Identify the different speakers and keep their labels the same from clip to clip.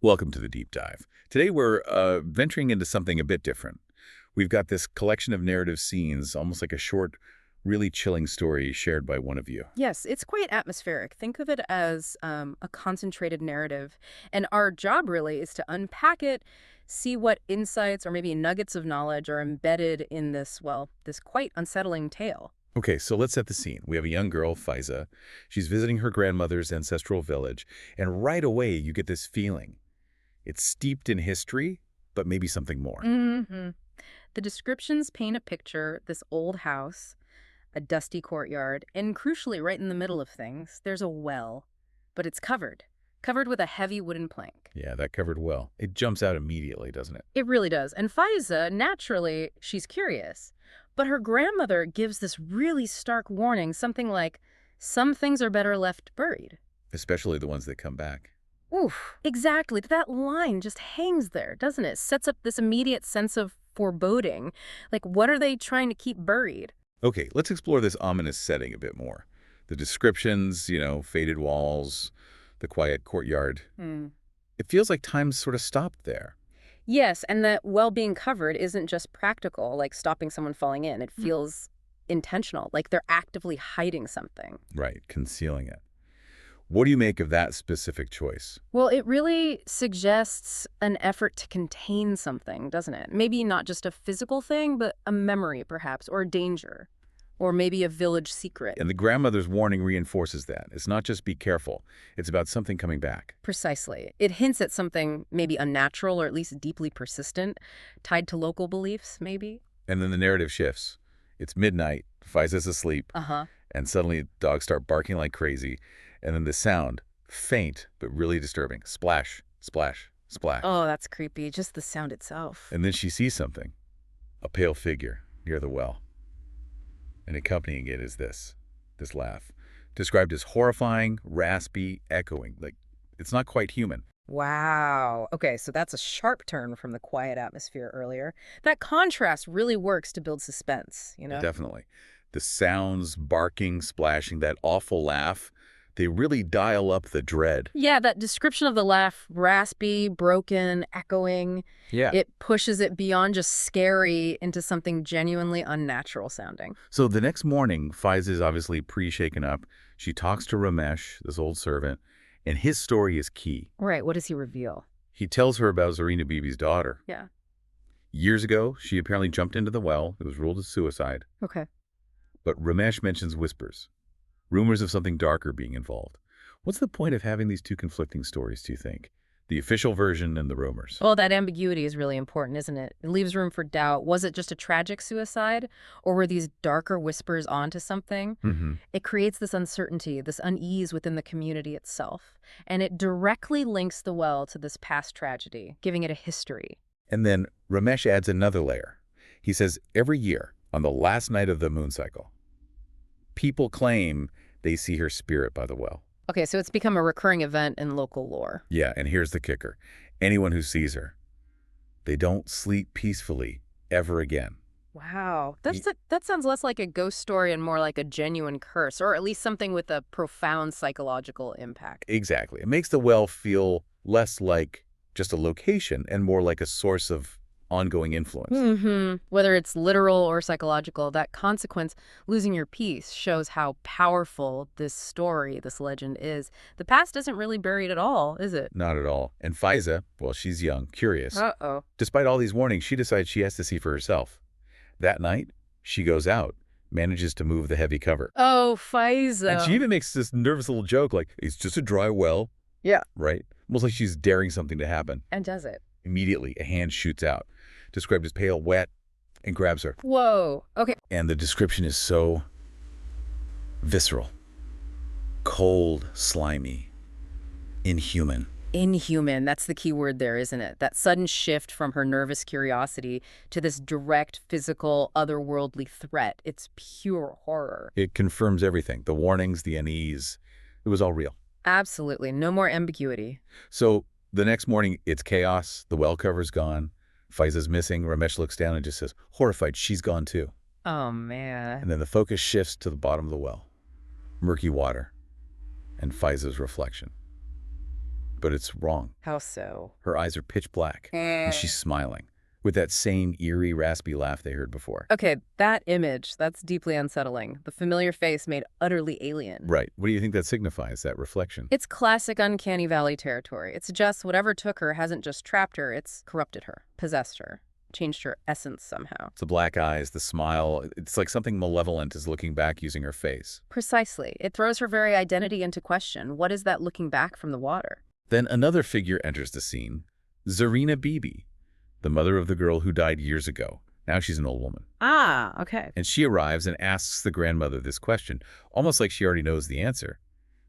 Speaker 1: Welcome to the deep dive. Today we're venturing into something a bit different. We've got this collection of narrative scenes, almost like a short, really chilling story shared by one of you.
Speaker 2: Yes, it's quite atmospheric. Think of it as a concentrated narrative. And our job really is to unpack it, see what insights or maybe nuggets of knowledge are embedded in this, well, this quite unsettling tale.
Speaker 1: Okay, so let's set the scene. We have a young girl, Fiza. She's visiting her grandmother's ancestral village, and right away you get this feeling. It's steeped in history, but maybe something more.
Speaker 2: hmm The descriptions paint a picture, this old house, a dusty courtyard, and crucially, right in the middle of things, there's a well. But it's covered with a heavy wooden plank.
Speaker 1: Yeah, that covered well. It jumps out immediately, doesn't it?
Speaker 2: It really does. And Faiza, naturally, she's curious. But her grandmother gives this really stark warning, something like, some things are better left buried.
Speaker 1: Especially the ones that come back.
Speaker 2: Oof, exactly. That line just hangs there, doesn't it? Sets up this immediate sense of foreboding. Like, what are they trying to keep buried?
Speaker 1: Okay, let's explore this ominous setting a bit more. The descriptions, faded walls, the quiet courtyard.
Speaker 2: Hmm.
Speaker 1: It feels like time sort of stopped there.
Speaker 2: Yes, and that well being covered isn't just practical, like stopping someone falling in. It feels intentional, like they're actively hiding something.
Speaker 1: Right, concealing it. What do you make of that specific choice?
Speaker 2: Well, it really suggests an effort to contain something, doesn't it? Maybe not just a physical thing, but a memory, perhaps, or a danger, or maybe a village secret.
Speaker 1: And the grandmother's warning reinforces that. It's not just be careful. It's about something coming back.
Speaker 2: Precisely. It hints at something maybe unnatural or at least deeply persistent, tied to local beliefs, maybe.
Speaker 1: And then the narrative shifts. It's midnight, Faiza's asleep,
Speaker 2: Uh-huh.
Speaker 1: and suddenly dogs start barking like crazy. And then the sound, faint but really disturbing. Splash, splash, splash.
Speaker 2: Oh, that's creepy. Just the sound itself.
Speaker 1: And then she sees something, a pale figure near the well. And accompanying it is this laugh, described as horrifying, raspy, echoing. Like, it's not quite human.
Speaker 2: Wow. Okay, so that's a sharp turn from the quiet atmosphere earlier. That contrast really works to build suspense, you know?
Speaker 1: Definitely. The sounds, barking, splashing, that awful laugh, they really dial up the dread.
Speaker 2: Yeah, that description of the laugh, raspy, broken, echoing,
Speaker 1: Yeah.
Speaker 2: it pushes it beyond just scary into something genuinely unnatural sounding.
Speaker 1: So the next morning, Faiza is obviously pre-shaken up. She talks to Ramesh, this old servant, and his story is key.
Speaker 2: Right, what does he reveal?
Speaker 1: He tells her about Zarina Bibi's daughter.
Speaker 2: Yeah.
Speaker 1: Years ago, she apparently jumped into the well. It was ruled as suicide.
Speaker 2: Okay.
Speaker 1: But Ramesh mentions whispers, rumors of something darker being involved. What's the point of having these two conflicting stories, do you think? The official version and the rumors.
Speaker 2: Well, that ambiguity is really important, isn't it? It leaves room for doubt. Was it just a tragic suicide, or were these darker whispers onto something?
Speaker 1: hmm
Speaker 2: It creates this uncertainty, this unease within the community itself, and it directly links the well to this past tragedy, giving it a history.
Speaker 1: And then Ramesh adds another layer. He says every year, on the last night of the moon cycle, people claim they see her spirit by the well.
Speaker 2: Okay, so it's become a recurring event in local lore.
Speaker 1: Yeah, and here's the kicker. Anyone who sees her, they don't sleep peacefully ever again.
Speaker 2: Wow,
Speaker 1: Ye-
Speaker 2: that sounds less like a ghost story and more like a genuine curse, or at least something with a profound psychological impact.
Speaker 1: Exactly. It makes the well feel less like just a location and more like a source of ongoing influence.
Speaker 2: Whether it's literal or psychological, that consequence, losing your peace, shows how powerful this story, this legend is. The past isn't really buried at all, is it?
Speaker 1: Not at all. And Faiza, well, she's young, curious.
Speaker 2: Uh-oh.
Speaker 1: Despite all these warnings, she decides she has to see for herself. That night, she goes out, manages to move the heavy cover.
Speaker 2: Oh,
Speaker 1: And she
Speaker 2: Faiza.
Speaker 1: even makes this nervous little joke like, it's just a dry well,
Speaker 2: Yeah.
Speaker 1: right? Almost like she's daring something to happen.
Speaker 2: And does it?
Speaker 1: Immediately, a hand shoots out, described as pale, wet, and grabs her.
Speaker 2: Whoa. Okay.
Speaker 1: And the description is so visceral, cold, slimy, inhuman.
Speaker 2: Inhuman. That's the key word there, isn't it? That sudden shift from her nervous curiosity to this direct, physical, otherworldly threat. It's pure horror.
Speaker 1: It confirms everything, the warnings, the unease. It was all real.
Speaker 2: Absolutely. No more ambiguity.
Speaker 1: So the next morning, it's chaos. The well cover's gone. Faiza's missing. Ramesh looks down and just says, horrified, she's gone too.
Speaker 2: Oh, man.
Speaker 1: And then the focus shifts to the bottom of the well. Murky water and Faiza's reflection. But it's wrong.
Speaker 2: How so?
Speaker 1: Her eyes are pitch black, and she's smiling, with that same eerie, raspy laugh they heard before.
Speaker 2: Okay, that image, that's deeply unsettling. The familiar face made utterly alien.
Speaker 1: Right. What do you think that signifies, that reflection?
Speaker 2: It's classic uncanny valley territory. It suggests whatever took her hasn't just trapped her, it's corrupted her, possessed her, changed her essence somehow.
Speaker 1: It's the black eyes, the smile. It's like something malevolent is looking back using her face.
Speaker 2: Precisely. It throws her very identity into question. What is that looking back from the water?
Speaker 1: Then another figure enters the scene, Zarina Bibi, the mother of the girl who died years ago. Now she's an old woman.
Speaker 2: Ah, okay.
Speaker 1: And she arrives and asks the grandmother this question, almost like she already knows the answer.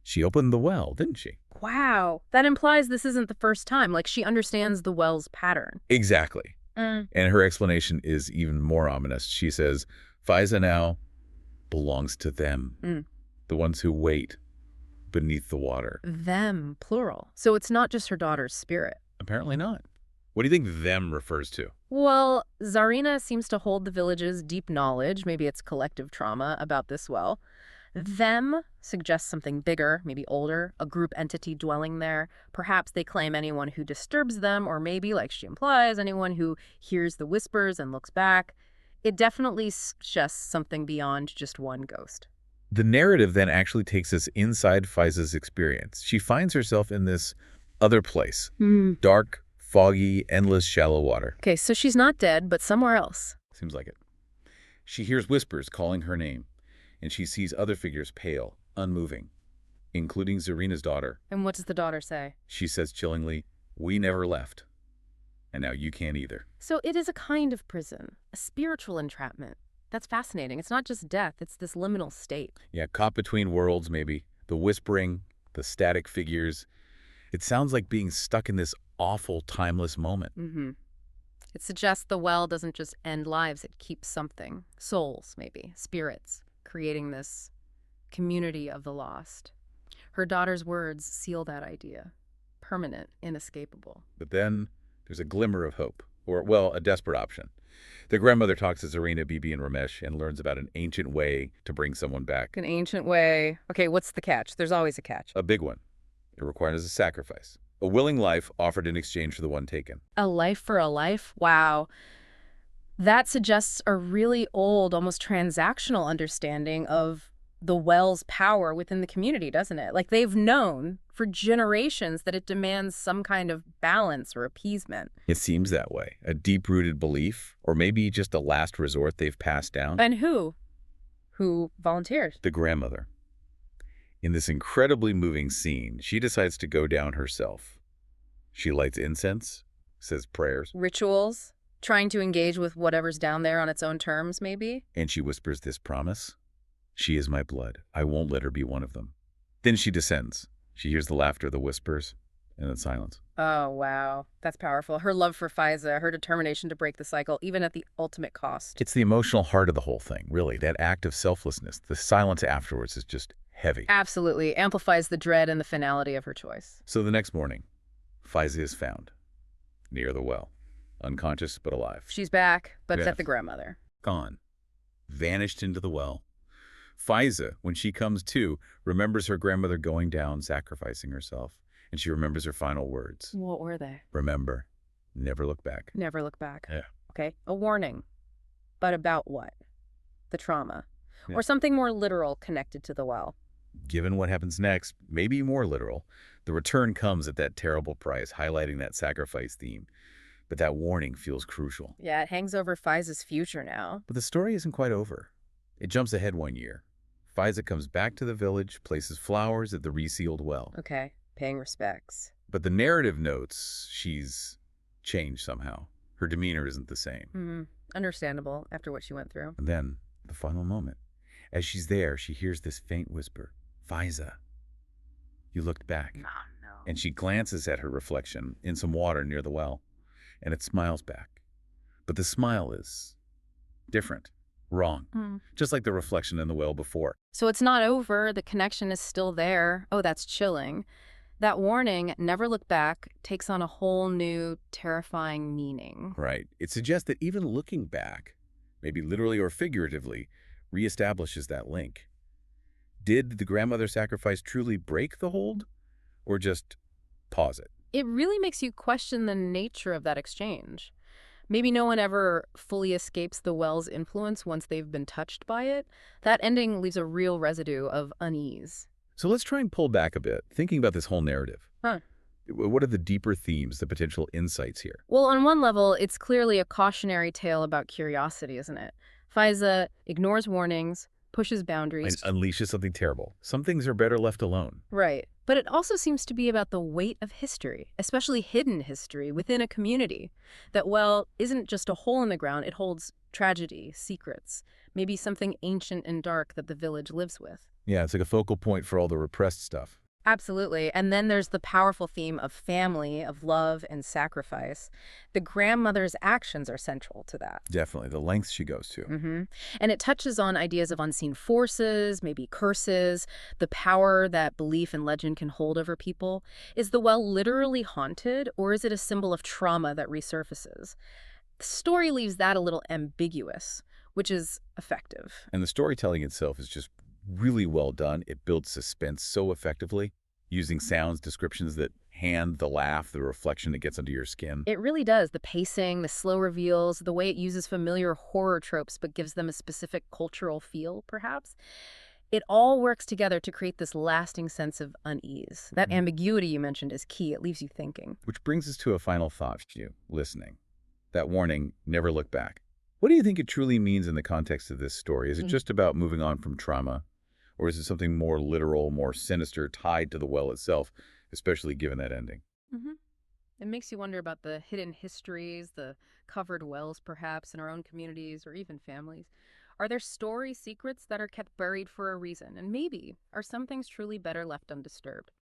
Speaker 1: She opened the well, didn't she?
Speaker 2: Wow. That implies this isn't the first time. Like, she understands the well's pattern.
Speaker 1: Exactly. And her explanation is even more ominous. She says, Faiza now belongs to them, the ones who wait beneath the water.
Speaker 2: Them, plural. So it's not just her daughter's spirit.
Speaker 1: Apparently not. What do you think them refers to?
Speaker 2: Well, Zarina seems to hold the village's deep knowledge, maybe it's collective trauma, about this well. Them suggests something bigger, maybe older, a group entity dwelling there. Perhaps they claim anyone who disturbs them, or maybe, like she implies, anyone who hears the whispers and looks back. It definitely suggests something beyond just one ghost.
Speaker 1: The narrative then actually takes us inside Faiza's experience. She finds herself in this other place. Dark, foggy, endless, shallow water.
Speaker 2: Okay, so she's not dead, but somewhere else.
Speaker 1: Seems like it. She hears whispers calling her name, and she sees other figures pale, unmoving, including Zarina's daughter.
Speaker 2: And what does the daughter say?
Speaker 1: She says chillingly, "We never left, and now you can't either."
Speaker 2: So it is a kind of prison, a spiritual entrapment. That's fascinating. It's not just death, it's this liminal state.
Speaker 1: Yeah, caught between worlds, maybe. The whispering, the static figures. It sounds like being stuck in this awful, timeless moment.
Speaker 2: It suggests the well doesn't just end lives, it keeps something. Souls, maybe. Spirits. Creating this community of the lost. Her daughter's words seal that idea. Permanent, inescapable.
Speaker 1: But then there's a glimmer of hope, or, well, a desperate option. The grandmother talks to Zarina, Bibi, and Ramesh and learns about an ancient way to bring someone back.
Speaker 2: An ancient way. Okay, what's the catch? There's always a catch.
Speaker 1: A big one. It requires a sacrifice. A willing life offered in exchange for the one taken.
Speaker 2: A life for a life? Wow. That suggests a really old, almost transactional understanding of the well's power within the community, doesn't it? Like, they've known for generations that it demands some kind of balance or appeasement.
Speaker 1: It seems that way. A deep-rooted belief, or maybe just a last resort they've passed down.
Speaker 2: And who? Who volunteered?
Speaker 1: The grandmother. In this incredibly moving scene, she decides to go down herself. She lights incense, says prayers.
Speaker 2: Rituals? Trying to engage with whatever's down there on its own terms, maybe?
Speaker 1: And she whispers this promise. She is my blood. I won't let her be one of them. Then she descends. She hears the laughter, the whispers, and then silence.
Speaker 2: Oh, wow. That's powerful. Her love for Faiza, her determination to break the cycle, even at the ultimate cost.
Speaker 1: It's the emotional heart of the whole thing, really. That act of selflessness. The silence afterwards is just heavy.
Speaker 2: Absolutely. Amplifies the dread and the finality of her choice.
Speaker 1: So the next morning, Faiza is found near the well. Unconscious but alive.
Speaker 2: She's back, but it's
Speaker 1: Yeah.
Speaker 2: at the grandmother.
Speaker 1: Gone. Vanished into the well. Faiza, when she comes to, remembers her grandmother going down, sacrificing herself. And she remembers her final words.
Speaker 2: What were they?
Speaker 1: Remember, never look back.
Speaker 2: Never look back.
Speaker 1: Yeah.
Speaker 2: Okay, a warning. But about what? The trauma.
Speaker 1: Yeah.
Speaker 2: Or something more literal connected to the well.
Speaker 1: Given what happens next, maybe more literal, the return comes at that terrible price, highlighting that sacrifice theme. But that warning feels crucial.
Speaker 2: Yeah, it hangs over Faiza's future now.
Speaker 1: But the story isn't quite over. It jumps ahead 1 year. Faiza comes back to the village, places flowers at the resealed well.
Speaker 2: Okay, paying respects.
Speaker 1: But the narrative notes she's changed somehow. Her demeanor isn't the same.
Speaker 2: Understandable after what she went through.
Speaker 1: And then, the final moment. As she's there, she hears this faint whisper. Faiza, you looked back.
Speaker 2: No.
Speaker 1: And she glances at her reflection in some water near the well. And it smiles back. But the smile is different. Wrong. Just like the reflection in the well before.
Speaker 2: So it's not over. The connection is still there. Oh, that's chilling. That warning, never look back, takes on a whole new, terrifying meaning.
Speaker 1: Right. It suggests that even looking back, maybe literally or figuratively, reestablishes that link. Did the grandmother sacrifice truly break the hold? Or just Pause it.
Speaker 2: It really makes you question the nature of that exchange. Maybe no one ever fully escapes the well's influence once they've been touched by it. That ending leaves a real residue of unease.
Speaker 1: So let's try and pull back a bit, thinking about this whole narrative.
Speaker 2: Huh.
Speaker 1: What are the deeper themes, the potential insights here?
Speaker 2: Well, on one level, it's clearly a cautionary tale about curiosity, isn't it? Faiza ignores warnings, pushes
Speaker 1: And
Speaker 2: boundaries.
Speaker 1: unleashes something terrible. Some things are better left alone.
Speaker 2: Right. But it also seems to be about the weight of history, especially hidden history within a community. That well isn't just a hole in the ground, it holds tragedy, secrets, maybe something ancient and dark that the village lives with.
Speaker 1: Yeah, it's like a focal point for all the repressed stuff.
Speaker 2: Absolutely. And then there's the powerful theme of family, of love and sacrifice. The grandmother's actions are central to that.
Speaker 1: Definitely, the lengths she goes to.
Speaker 2: And it touches on ideas of unseen forces, maybe curses, the power that belief and legend can hold over people. Is the well literally haunted, or is it a symbol of trauma that resurfaces? The story leaves that a little ambiguous, which is effective.
Speaker 1: And the storytelling itself is just really well done. It builds suspense so effectively, using sounds, descriptions that hand the laugh, the reflection that gets under your skin.
Speaker 2: It really does. The pacing, the slow reveals, the way it uses familiar horror tropes but gives them a specific cultural feel, perhaps. It all works together to create this lasting sense of unease. That ambiguity you mentioned is key. It leaves you thinking.
Speaker 1: Which brings us to a final thought for you, listening. That warning, never look back. What do you think it truly means in the context of this story? Is it just about moving on from trauma? Or is it something more literal, more sinister, tied to the well itself, especially given that ending?
Speaker 2: hmm It makes you wonder about the hidden histories, the covered wells, perhaps, in our own communities or even families. Are there story secrets that are kept buried for a reason? And maybe are some things truly better left undisturbed?